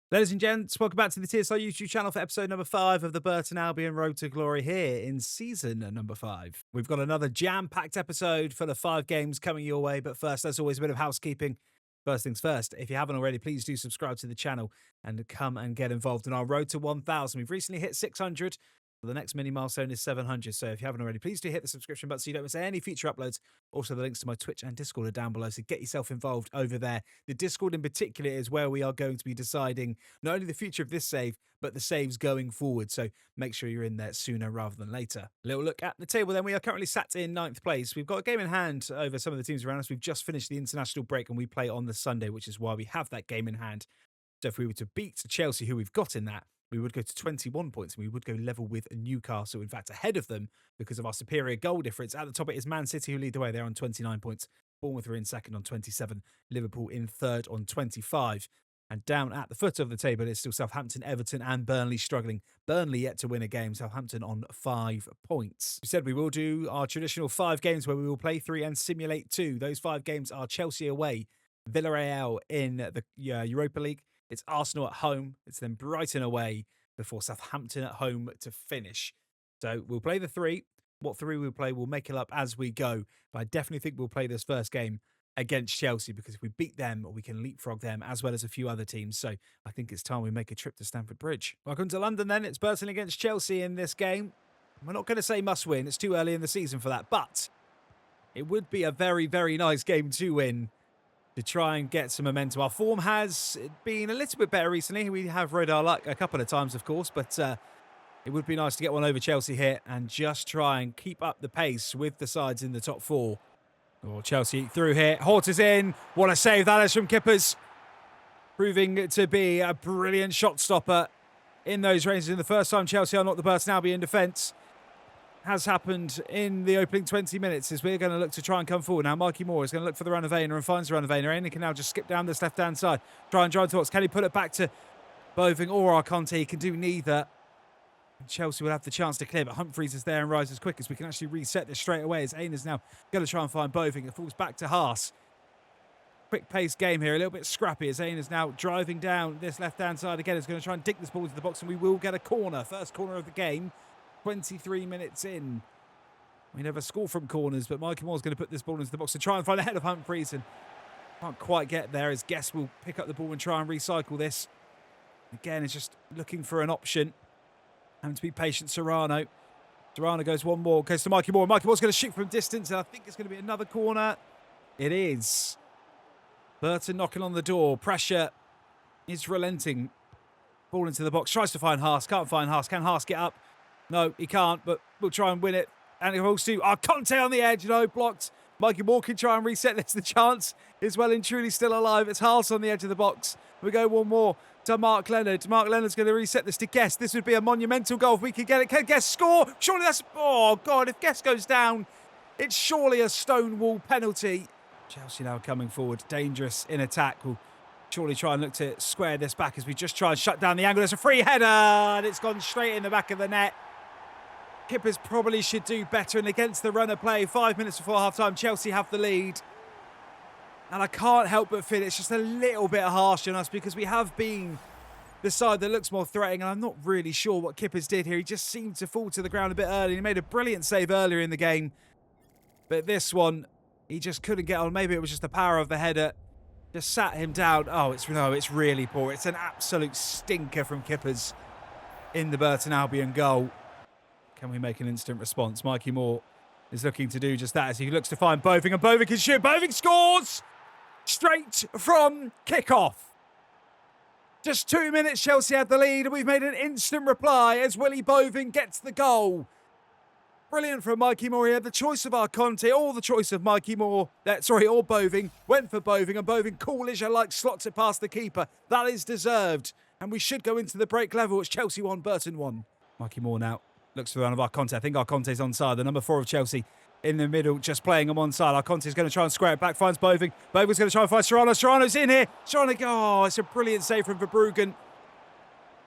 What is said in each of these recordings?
Ladies and gents, welcome back to the TSR YouTube channel for episode number 5 of the Burton Albion Road to Glory here in season number 5. We've got another jam-packed episode full of 5 games coming your way, but first, as always, a bit of housekeeping. First things first, if you haven't already, please do subscribe to the channel and come and get involved in our road to 1,000. We've recently hit 600. The next mini milestone is 700, so if you haven't already, please do hit the subscription button so you don't miss any future uploads. Also, the links to my Twitch and Discord are down below, so get yourself involved over there. The Discord in particular is where we are going to be deciding not only the future of this save, but the saves going forward, so make sure you're in there sooner rather than later. Little look at the table then. We are currently sat in 9th place. We've got a game in hand over some of the teams around us. We've just finished the international break and we play on the Sunday, which is why we have that game in hand. So if we were to beat Chelsea, who we've got in that, we would go to 21 points and we would go level with Newcastle, in fact, ahead of them because of our superior goal difference. At the top, it is Man City who lead the way. They're on 29 points. Bournemouth are in second on 27. Liverpool in third on 25. And down at the foot of the table is still Southampton, Everton and Burnley struggling. Burnley yet to win a game. Southampton on 5 points. We said we will do our traditional 5 games where we will play 3 and simulate 2. Those 5 games are Chelsea away, Villarreal in the Europa League. It's Arsenal at home. It's then Brighton away before Southampton at home to finish. So we'll play the 3. What 3 we'll play, we'll make it up as we go. But I definitely think we'll play this first game against Chelsea because if we beat them, we can leapfrog them as well as a few other teams. So I think it's time we make a trip to Stamford Bridge. Welcome to London then. It's Burton against Chelsea in this game. We're not going to say must win. It's too early in the season for that. But it would be a very, very nice game to win, to try and get some momentum. Our form has been a little bit better recently. We have rode our luck a couple of times, of course, but it would be nice to get one over Chelsea here and just try and keep up the pace with the sides in the top 4. Oh, Chelsea through here. Hort is in. What a save that is from Kippers. Proving to be a brilliant shot stopper in those ranges. In the first time Chelsea are not the Burton Albion defence has happened in the opening 20 minutes as we're going to look to try and come forward. Now, Mikey Moore is going to look for the run of Aina and finds the run of Aina. Aina can now just skip down this left-hand side, try and drive towards. Can he put it back to Boving or Arconte? He can do neither. Chelsea will have the chance to clear, but Humphreys is there and rises quick as we can actually reset this straight away as Aina's now going to try and find Boving. It falls back to Haas. Quick-paced game here, a little bit scrappy as Aina's now driving down this left-hand side again. Is going to try and dig this ball into the box and we will get a corner. First corner of the game. 23 minutes in. We never score from corners, but Mikey Moore's going to put this ball into the box to try and find the head of Humphreys and can't quite get there as Guest will pick up the ball and try and recycle this. Again, it's just looking for an option. Having to be patient, Serrano. Serrano goes one more, goes to Mikey Moore. Mikey Moore's going to shoot from distance and I think it's going to be another corner. It is. Burton knocking on the door. Pressure is relenting. Ball into the box. Tries to find Haas. Can't find Haas. Can Haas get up? No, he can't, but we'll try and win it. And it falls to Conte on the edge. No, blocked. Mikey Moore can try and reset this. The chance is well and truly still alive. It's Haas on the edge of the box. We go one more to Mark Leonard. Mark Leonard's going to reset this to Guest. This would be a monumental goal if we could get it. Can Guest score? Surely that's... Oh, God, if Guest goes down, it's surely a Stonewall penalty. Chelsea now coming forward. Dangerous in attack. We'll surely try and look to square this back as we just try and shut down the angle. There's a free header, and it's gone straight in the back of the net. Kippers probably should do better, and against the run of play, 5 minutes before half-time, Chelsea have the lead. And I can't help but feel it's just a little bit harsh on us because we have been the side that looks more threatening, and I'm not really sure what Kippers did here. He just seemed to fall to the ground a bit early. He made a brilliant save earlier in the game, but this one, he just couldn't get on. Maybe it was just the power of the header. Just sat him down. Oh, it's really poor. It's an absolute stinker from Kippers in the Burton Albion goal. Can we make an instant response? Mikey Moore is looking to do just that as he looks to find Boving, and Boving can shoot. Boving scores straight from kickoff. Just 2 minutes, Chelsea had the lead, and we've made an instant reply as Willie Boving gets the goal. Brilliant from Mikey Moore. He had the choice of Arconte, or the choice of Mikey Moore. Or Boving. Went for Boving, and Boving, cool as you like, slots it past the keeper. That is deserved. And we should go into the break level. It's Chelsea 1, Burton 1. Mikey Moore now looks for the run of Arconte. I think Arconte's onside. The number 4 of Chelsea in the middle, just playing him onside. Arconte's going to try and square it back. Finds Boving. Boving's going to try and find Serrano. Serrano's in here. Serrano, oh, it's a brilliant save from Verbruggen.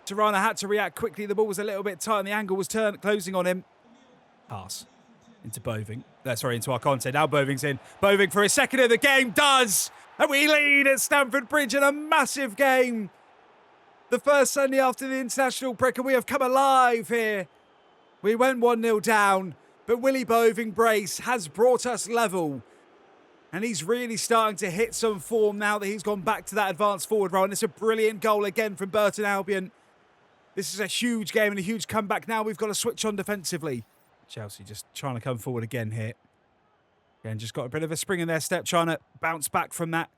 Serrano had to react quickly. The ball was a little bit tight and the angle was closing on him. Pass into Boving. Into Arconte. Now Boving's in. Boving for his second of the game does. And we lead at Stamford Bridge in a massive game. The first Sunday after the international break, and we have come alive here. We went 1-0 down, but Willie Boving brace has brought us level. And he's really starting to hit some form now that he's gone back to that advanced forward role. And it's a brilliant goal again from Burton Albion. This is a huge game and a huge comeback. Now we've got to switch on defensively. Chelsea just trying to come forward again here. Again, just got a bit of a spring in their step, trying to bounce back from that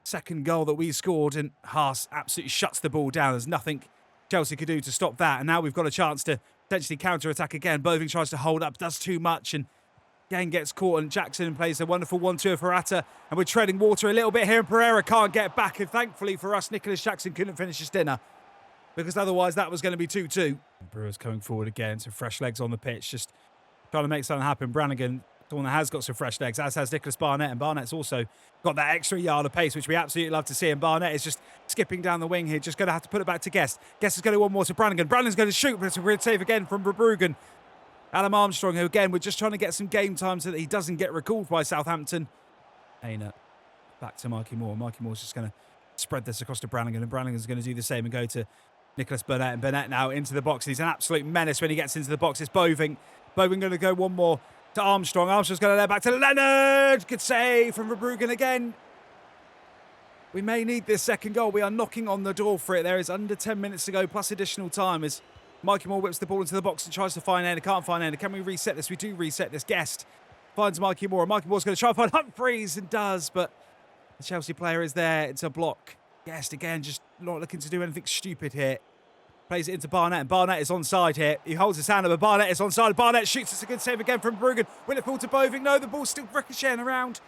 second goal that we scored. And Haas absolutely shuts the ball down. There's nothing Chelsea could do to stop that. And now we've got a chance to potentially counter-attack again. Boving tries to hold up, does too much, and again gets caught. And Jackson plays a wonderful 1-2 for Atta. And we're treading water a little bit here. And Pereira can't get back. And thankfully for us, Nicholas Jackson couldn't finish his dinner, because otherwise that was going to be 2-2. Brewers coming forward again. Some fresh legs on the pitch. Just trying to make something happen. Brannigan, the one that has got some fresh legs, as has Nicholas Barnett. And Barnett's also got that extra yard of pace, which we absolutely love to see. And Barnett is just skipping down the wing here. Just going to have to put it back to Guest. Guest is going to one more to Brannigan. Brannigan's going to shoot, but it's a weird save again from Verbruggen. Adam Armstrong, who again, we're just trying to get some game time so that he doesn't get recalled by Southampton. Aina back to Mikey Moore. Mikey Moore's just going to spread this across to Brannigan. And Brannigan's going to do the same and go to Nicholas Burnett. And Burnett now into the box. He's an absolute menace when he gets into the box. It's Boving. Boving going to go one more to Armstrong. Armstrong's going to let back to Leonard. Good save from Verbruggen again. We may need this second goal. We are knocking on the door for it. There is under 10 minutes to go, plus additional time, as Mikey Moore whips the ball into the box and tries to find Ender. Can't find Ender. Can we reset this? We do reset this. Guest finds Mikey Moore. Mikey Moore's going to try and find Humphreys, and does, but the Chelsea player is there. It's a block. Guest again, just not looking to do anything stupid here. Plays it into Barnett, and Barnett is onside here. He holds his hand up, but Barnett is onside. Barnett shoots. It's a good save again from Bruggen. Will it fall to Boving? No, the ball's still ricocheting around.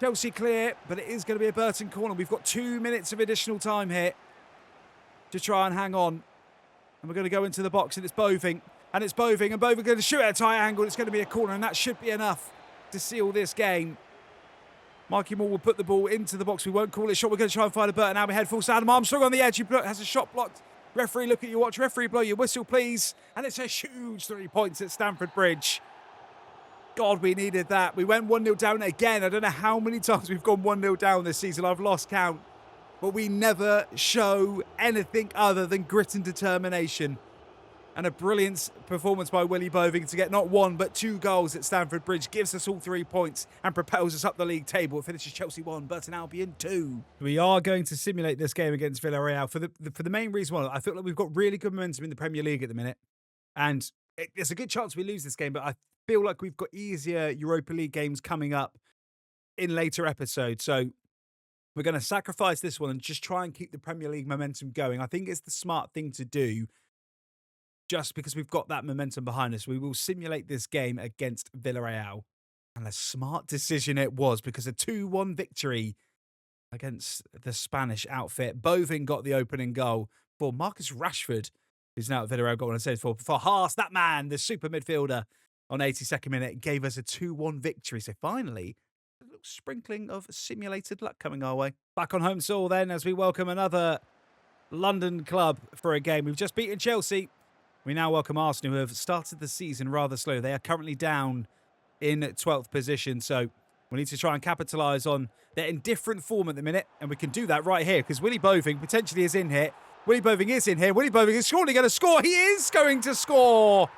Chelsea clear, but it is going to be a Burton corner. We've got 2 minutes of additional time here to try and hang on. And we're going to go into the box, and it's Boving. And it's Boving, and Boving going to shoot at a tight angle. It's going to be a corner, and that should be enough to seal this game. Mikey Moore will put the ball into the box. We won't call it shot. We're going to try and find a Burton. Now we head full to Adam Armstrong on the edge. He has a shot blocked. Referee, look at your watch. Referee, blow your whistle, please. And it's a huge 3 points at Stamford Bridge. God, we needed that. We went 1-0 down again. I don't know how many times we've gone 1-0 down this season. I've lost count. But we never show anything other than grit and determination. And a brilliant performance by Willie Boving to get not 1 but 2 goals at Stamford Bridge gives us all 3 points and propels us up the league table. It finishes Chelsea 1, Burton Albion 2. We are going to simulate this game against Villarreal for the main reason. Well, I feel like we've got really good momentum in the Premier League at the minute. And there's a good chance we lose this game, but I feel like we've got easier Europa League games coming up in later episodes. So we're going to sacrifice this one and just try and keep the Premier League momentum going. I think it's the smart thing to do, just because we've got that momentum behind us. We will simulate this game against Villarreal. And a smart decision it was, because a 2-1 victory against the Spanish outfit. Boving got the opening goal for Marcus Rashford, who's now at Villarreal, got one saved for Haas. That man, the super midfielder, on 82nd minute, gave us a 2-1 victory. So finally, a little sprinkling of simulated luck coming our way. Back on home soil then, as we welcome another London club for a game. We've just beaten Chelsea. We now welcome Arsenal, who have started the season rather slow. They are currently down in 12th position, so we need to try and capitalise on their indifferent form at the minute, and we can do that right here, because Willie Boving potentially is in here. Willie Boving is in here. Willie Boving is surely going to score. He is going to score!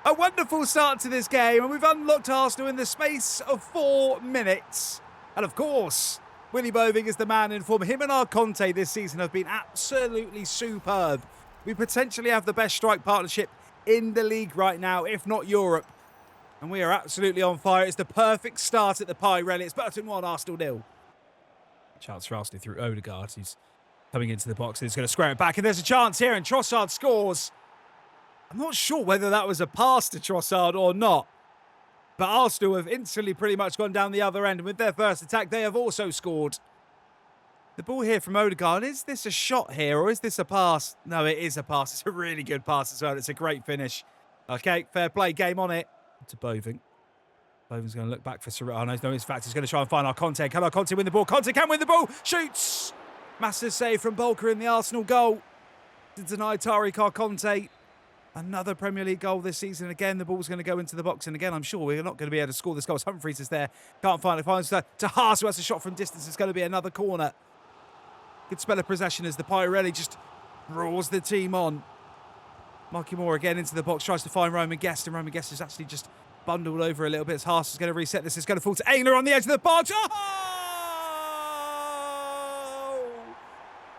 A wonderful start to this game, and we've unlocked Arsenal in the space of 4 minutes. And of course, Willie Boving is the man in form. Him and our Conte this season have been absolutely superb. We potentially have the best strike partnership in the league right now, if not Europe. And we are absolutely on fire. It's the perfect start at the Pirelli. It's Burton 1, Arsenal 0. Chance for Arsenal through Odegaard, who's coming into the box. He's going to square it back, and there's a chance here, and Trossard scores. I'm not sure whether that was a pass to Trossard or not, but Arsenal have instantly pretty much gone down the other end, and with their first attack, they have also scored. The ball here from Odegaard. Is this a shot here, or is this a pass? No, it is a pass. It's a really good pass as well. It's a great finish. Okay, fair play, game on it. To Boving. Boving's going to look back for Serrano. No, in fact, he's going to try and find our Conte. Can our Conte win the ball? Conte can win the ball. Shoots! Massive save from Bolker in the Arsenal goal to deny Tariq our Conte. Another Premier League goal this season. Again, the ball's going to go into the box. And again, I'm sure we're not going to be able to score this goal. Humphreys is there. Can't find it. Finds to Haas, who has a shot from distance. It's going to be another corner. Good spell of possession as the Pirelli just draws the team on. Mikey Moore again into the box, tries to find Roman Guest, and Roman Guest is actually just bundled over a little bit. As Haas is going to reset this. It's going to fall to Aina on the edge of the box. Oh!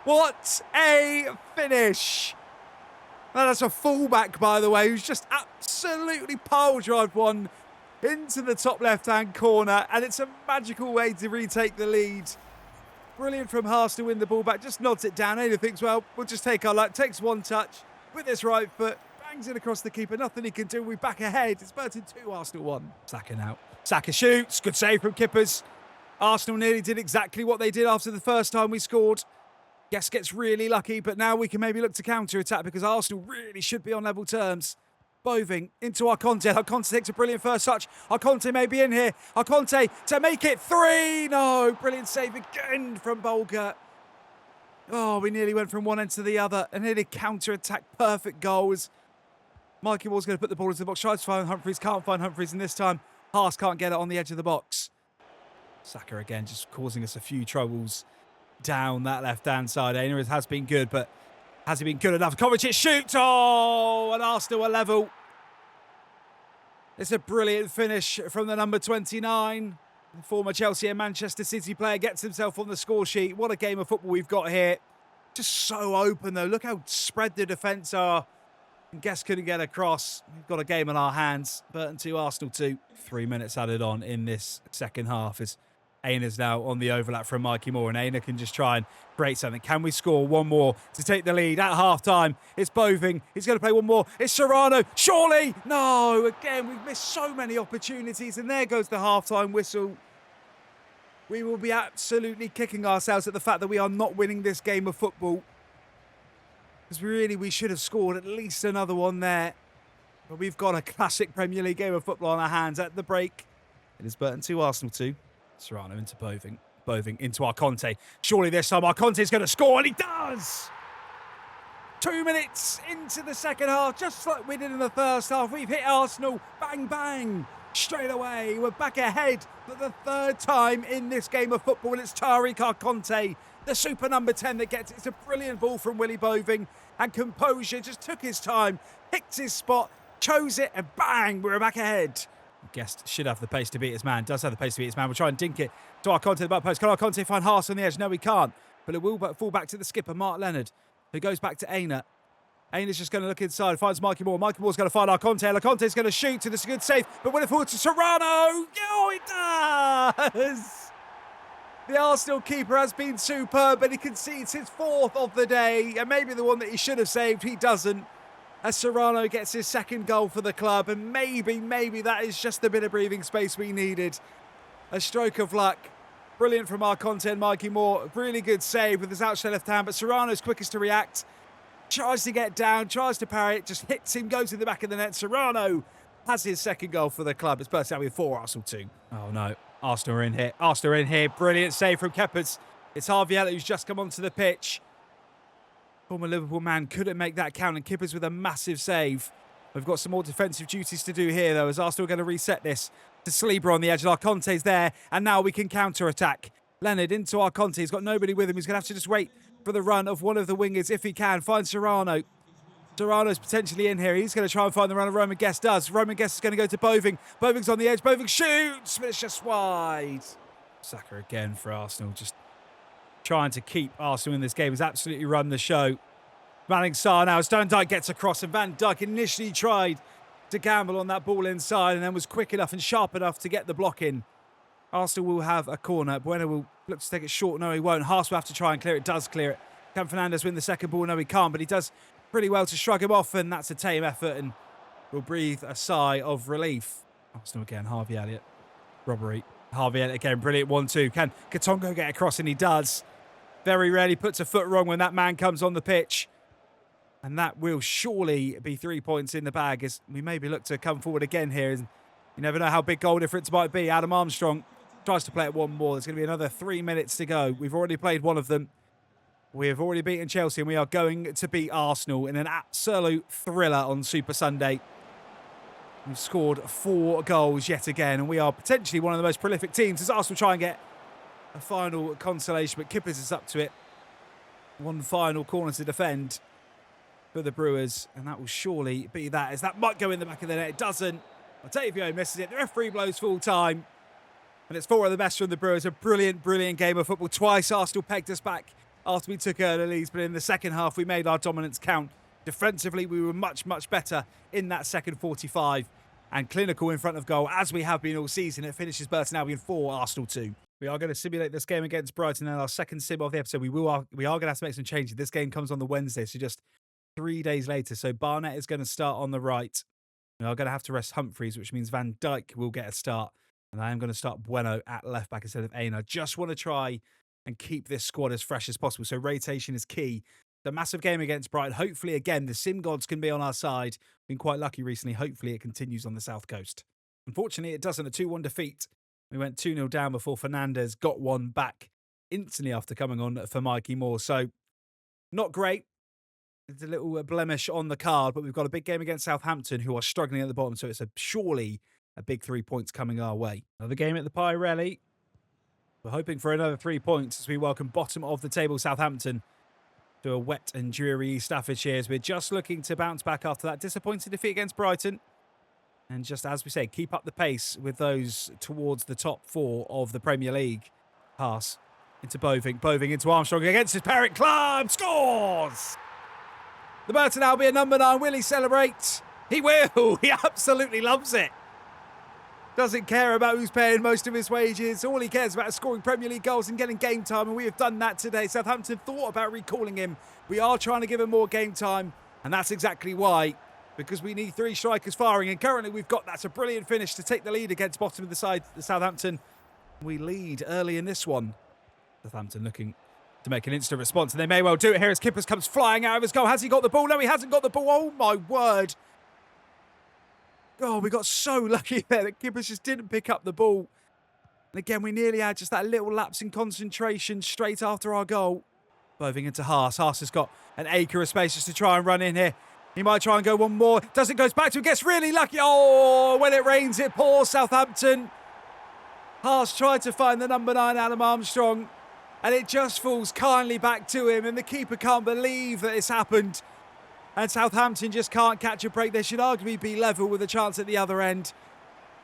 What a finish! Now that's a fullback, by the way, who's just absolutely pile-drived one into the top left-hand corner, and it's a magical way to retake the lead. Brilliant from Haas to win the ball back, just nods it down. Aina thinks, well, we'll just take our luck, takes one touch with his right foot, bangs it across the keeper, nothing he can do, we're back ahead. It's Burton 2, Arsenal 1. Saka now. Saka shoots, good save from Kippers. Arsenal nearly did exactly what they did after the first time we scored. Guest gets really lucky, but now we can maybe look to counter-attack because Arsenal really should be on level terms. Boving into Arconte. Arconte takes a brilliant first touch. Arconte may be in here. Arconte to make it 3. No, brilliant save again from Bolger. Oh, we nearly went from one end to the other. And nearly counter-attack. Perfect goals. Mikey Moore's going to put the ball into the box. Tries to find Humphreys. Can't find Humphreys. And this time, Haas can't get it on the edge of the box. Saka again just causing us a few troubles down that left-hand side. Aina has been good, but has he been good enough? Kovacic shoots! Oh, and Arsenal are level. It's a brilliant finish from the number 29. The former Chelsea and Manchester City player gets himself on the score sheet. What a game of football we've got here. Just so open, though. Look how spread the defence are. And Guest couldn't get across. We've got a game on our hands. Burton 2, Arsenal 2. 3 minutes added on in this second half as Aina's now on the overlap from Mikey Moore, and Aina can just try and break something. Can we score one more to take the lead at half-time? It's Boving. He's going to play one more. It's Serrano. Surely! No! Again, we've missed so many opportunities, and there goes the half-time whistle. We will be absolutely kicking ourselves at the fact that we are not winning this game of football. Because really, we should have scored at least another one there. But we've got a classic Premier League game of football on our hands at the break. It is Burton 2, Arsenal 2. Serrano into Boving. Boving into Arconte. Surely this time Arconte's going to score, and he does! 2 minutes into the second half, just like we did in the first half. We've hit Arsenal. Bang, bang. Straight away. We're back ahead for the third time in this game of football. It's Tariq Arconte, the super number 10 that gets it. It's a brilliant ball from Willy Boving. And composure, just took his time, picked his spot, chose it, and bang, we're back ahead. Guest should have the pace to beat his man. Does have the pace to beat his man. We'll try and dink it to Arconte at the back post. Can Arconte find Haas on the edge? No, he can't. But it will fall back to the skipper, Mark Leonard, who goes back to Aina. Aina's just going to look inside, finds Mikey Moore. Mikey Moore's going to find Arconte. Arconte's going to shoot, and it's a good save. But when it forward to Serrano, oh, it does! The Arsenal keeper has been superb, but he concedes his 4th of the day, and maybe the one that he should have saved, he doesn't. As Serrano gets his 2nd goal for the club, and maybe that is just the bit of breathing space we needed. A stroke of luck. Brilliant from Arconte and Mikey Moore. Really good save with his outstretched left hand, but Serrano's quickest to react. Tries to get down, tries to parry it, just hits him, goes in the back of the net. Serrano has his 2nd goal for the club. It's Burton Albion 4, Arsenal 2. Oh no, Arsenal are in here. Arsenal are in here. Brilliant save from Keppers. It's Harvey Elliott who's just come onto the pitch. Former Liverpool man couldn't make that count, and Kippers with a massive save. We've got some more defensive duties to do here, though, as Arsenal are going to reset this to Sleeper on the edge. Arconte's there, and now we can counter-attack. Leonard into Arconte. He's got nobody with him. He's going to have to just wait for the run of one of the wingers if he can. Find Serrano. Serrano's potentially in here. He's going to try and find the run of Roman Guest does. Roman Guest is going to go to Boving. Boving's on the edge. Boving shoots, but it's just wide. Saka again for Arsenal, just trying to keep Arsenal in this game. Has absolutely run the show. Manning Sarr now as Van Dijk gets across, and Van Dijk initially tried to gamble on that ball inside and then was quick enough and sharp enough to get the block in. Arsenal will have a corner. Bueno will look to take it short. No, he won't. Haas will have to try and clear it. Does clear it. Can Fernandes win the 2nd ball? No, he can't, but he does pretty well to shrug him off, and that's a tame effort, and we'll breathe a sigh of relief. Arsenal again. Harvey Elliott. Robbery. Harvey Elliott again. Brilliant 1-2. Can Katongo get across? And he does. Very rarely puts a foot wrong when that man comes on the pitch. And that will surely be 3 points in the bag as we maybe look to come forward again here. You never know how big goal difference might be. Adam Armstrong tries to play it one more. There's going to be another 3 minutes to go. We've already played one of them. We have already beaten Chelsea, and we are going to beat Arsenal in an absolute thriller on Super Sunday. We've scored 4 goals yet again, and we are potentially one of the most prolific teams as Arsenal try and get a final consolation, but Kippers is up to it. One final corner to defend for the Brewers, and that will surely be that, as that might go in the back of the net. It doesn't. Octavio misses it. The referee blows full time, and it's 4 of the best from the Brewers. A brilliant, brilliant game of football. Twice Arsenal pegged us back after we took early leads, but in the second half we made our dominance count. Defensively, we were much, much better in that second 45 and clinical in front of goal, as we have been all season. It finishes Burton Albion 4, Arsenal 2. We are going to simulate this game against Brighton in our second sim of the episode. We are going to have to make some changes. This game comes on the Wednesday, so just 3 days later. So Barnett is going to start on the right. We are going to have to rest Humphreys, which means Van Dijk will get a start. And I am going to start Bueno at left back instead of Aina. I just want to try and keep this squad as fresh as possible. So rotation is key. The massive game against Brighton. Hopefully, again, the sim gods can be on our side. Been quite lucky recently. Hopefully, it continues on the South Coast. Unfortunately, it doesn't. A 2-1 defeat. We went 2-0 down before Fernandez got one back instantly after coming on for Mikey Moore. So, not great. It's a little blemish on the card, but we've got a big game against Southampton, who are struggling at the bottom. So, it's surely a big 3 points coming our way. Another game at the Pirelli. We're hoping for another 3 points as we welcome bottom of the table Southampton to a wet and dreary Staffordshire, as we're just looking to bounce back after that disappointing defeat against Brighton. And just as we say, keep up the pace with those towards the top 4 of the Premier League. Pass into Boving. Boving into Armstrong against his parent club. Scores! The Burton Albion number 9. Will he celebrate? He will. He absolutely loves it. Doesn't care about who's paying most of his wages. All he cares about is scoring Premier League goals and getting game time, and we have done that today. Southampton thought about recalling him. We are trying to give him more game time, and that's exactly why, because we need 3 strikers firing, and currently we've got that's a brilliant finish to take the lead against bottom of the side, the Southampton. We lead early in this one. Southampton looking to make an instant response, and they may well do it here as Kippers comes flying out of his goal. Has he got the ball? No, he hasn't got the ball. Oh, my word. Oh, we got so lucky there that Kippers just didn't pick up the ball. And again, we nearly had just that little lapse in concentration straight after our goal. Boving into Haas. Haas has got an acre of space just to try and run in here. He might try and go one more. Doesn't, goes back to him, gets really lucky. Oh, when it rains, it pours, Southampton. Haas tried to find the number 9, Adam Armstrong, and it just falls kindly back to him, and the keeper can't believe that it's happened. And Southampton just can't catch a break. They should arguably be level with a chance at the other end.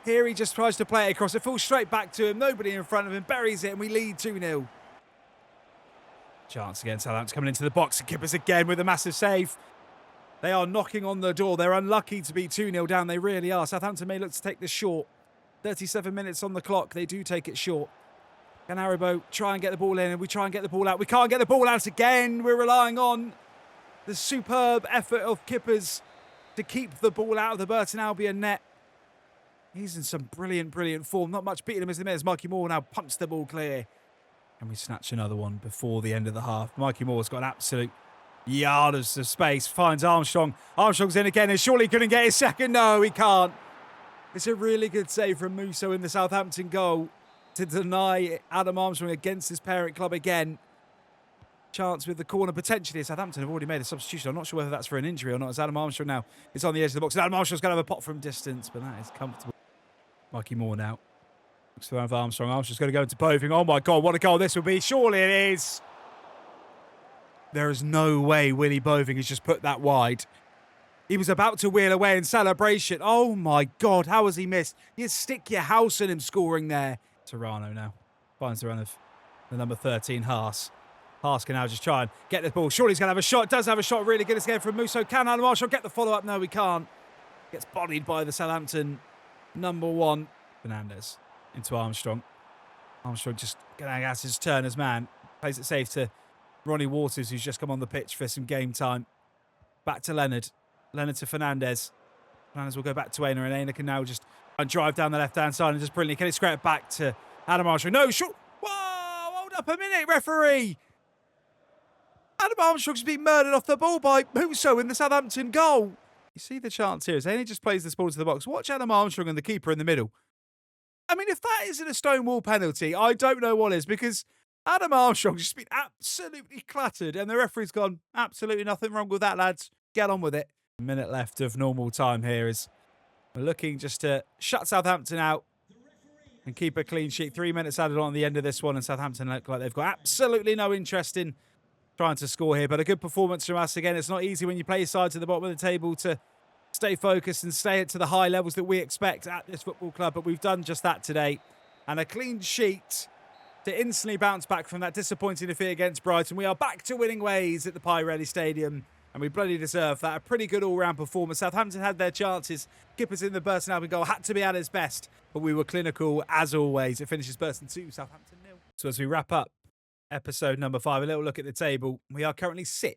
Here he just tries to play it across. It falls straight back to him. Nobody in front of him. Buries it and we lead 2-0. Chance again. Southampton coming into the box. And Kippers again with a massive save. They are knocking on the door. They're unlucky to be 2-0 down. They really are. Southampton may look to take this short. 37 minutes on the clock. They do take it short. Can Haribo try and get the ball in, and we try and get the ball out. We can't get the ball out again. We're relying on the superb effort of Kippers to keep the ball out of the Burton Albion net. He's in some brilliant, brilliant form. Not much beating him as the minutes. Mikey Moore now pumps the ball clear. And we snatch another one before the end of the half. Mikey Moore's got an absolute yard of space. Finds Armstrong. Armstrong's in again and surely couldn't get his second. No, he can't. It's a really good save from Musso in the Southampton goal to deny Adam Armstrong against his parent club again. Chance with the corner potentially. Southampton have already made a substitution. I'm not sure whether that's for an injury or not, as Adam Armstrong now is on the edge of the box. And Adam Armstrong's going to have a pot from distance, but that is comfortable. Mikey Moore now looks around for Armstrong. Armstrong's going to go into Boving. Oh my God, what a goal this would be. Surely it is. There is no way Willie Boving has just put that wide. He was about to wheel away in celebration. Oh my God, how has he missed? You'd stick your house in him scoring there. Serrano now finds the run of the number 13, Haas. Haas can now just try and get the ball. Surely he's going to have a shot. Does have a shot. Really good escape from Musso. Can Adam Armstrong get the follow-up? No, we can't. Gets bodied by the Southampton number 1. Fernandez into Armstrong. Armstrong just getting out his turn as man. Plays it safe to Ronnie Waters, who's just come on the pitch for some game time. Back to Leonard. Leonard to Fernandez. Fernandez will go back to Aina, and Aina can now just drive down the left-hand side and just brilliantly can it scrape it back to Adam Armstrong. No, shot. Whoa, hold up a minute, referee. Adam Armstrong's been murdered off the ball by Musso in the Southampton goal. You see the chance here. As Aina just plays this ball to the box. Watch Adam Armstrong and the keeper in the middle. I mean, if that isn't a Stonewall penalty, I don't know what is, because Adam Armstrong's just been absolutely clattered and the referee's gone, absolutely nothing wrong with that, lads. Get on with it. A minute left of normal time here as we're looking just to shut Southampton out and keep a clean sheet. 3 minutes added on at the end of this one, and Southampton look like they've got absolutely no interest in trying to score here, but a good performance from us again. It's not easy when you play sides at the bottom of the table to stay focused and stay to the high levels that we expect at this football club, but we've done just that today. And a clean sheet to instantly bounce back from that disappointing defeat against Brighton. We are back to winning ways at the Pirelli Stadium, and we bloody deserve that. A pretty good all-round performance. Southampton had their chances. Kippers in the Burton Albion goal had to be at its best, but we were clinical as always. It finishes Burton 2, Southampton 0. So as we wrap up episode number 5, a little look at the table. We are currently 6th,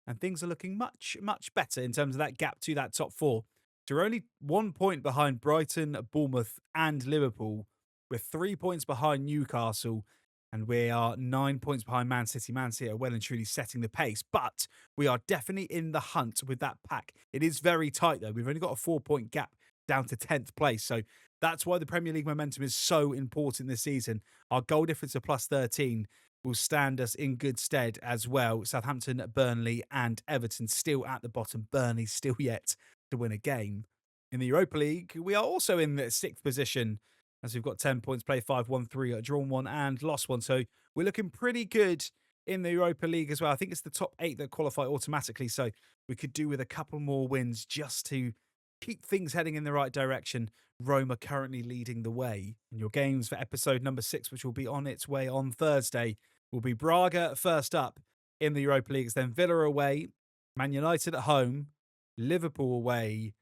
and things are looking much, much better in terms of that gap to that top 4. So we're only 1 point behind Brighton, Bournemouth, and Liverpool. We're 3 points behind Newcastle, and we are 9 points behind Man City. Man City are well and truly setting the pace, but we are definitely in the hunt with that pack. It is very tight, though. We've only got a 4-point gap down to 10th place, so that's why the Premier League momentum is so important this season. Our goal difference of plus 13 will stand us in good stead as well. Southampton, Burnley, and Everton still at the bottom. Burnley still yet to win a game. In the Europa League, we are also in the 6th position, as we've got 10 points, played 5, won 3, drawn 1, and lost 1. So we're looking pretty good in the Europa League as well. I think it's the top 8 that qualify automatically, so we could do with a couple more wins just to keep things heading in the right direction. Roma currently leading the way. And your games for episode number 6, which will be on its way on Thursday, will be Braga first up in the Europa League, then Villa away, Man United at home, Liverpool away,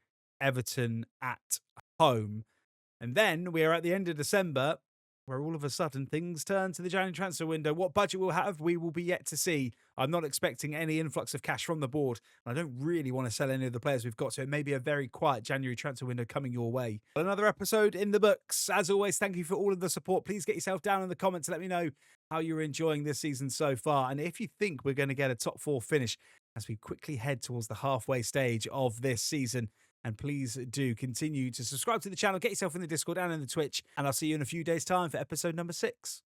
Everton at home. And then we are at the end of December, where all of a sudden things turn to the January transfer window. What budget we'll have, we will be yet to see. I'm not expecting any influx of cash from the board, and I don't really want to sell any of the players we've got, so it may be a very quiet January transfer window coming your way. Another episode in the books. As always, thank you for all of the support. Please get yourself down in the comments and let me know how you're enjoying this season so far, and if you think we're going to get a top 4 finish as we quickly head towards the halfway stage of this season. And please do continue to subscribe to the channel, get yourself in the Discord and in the Twitch, and I'll see you in a few days' time for episode number 6.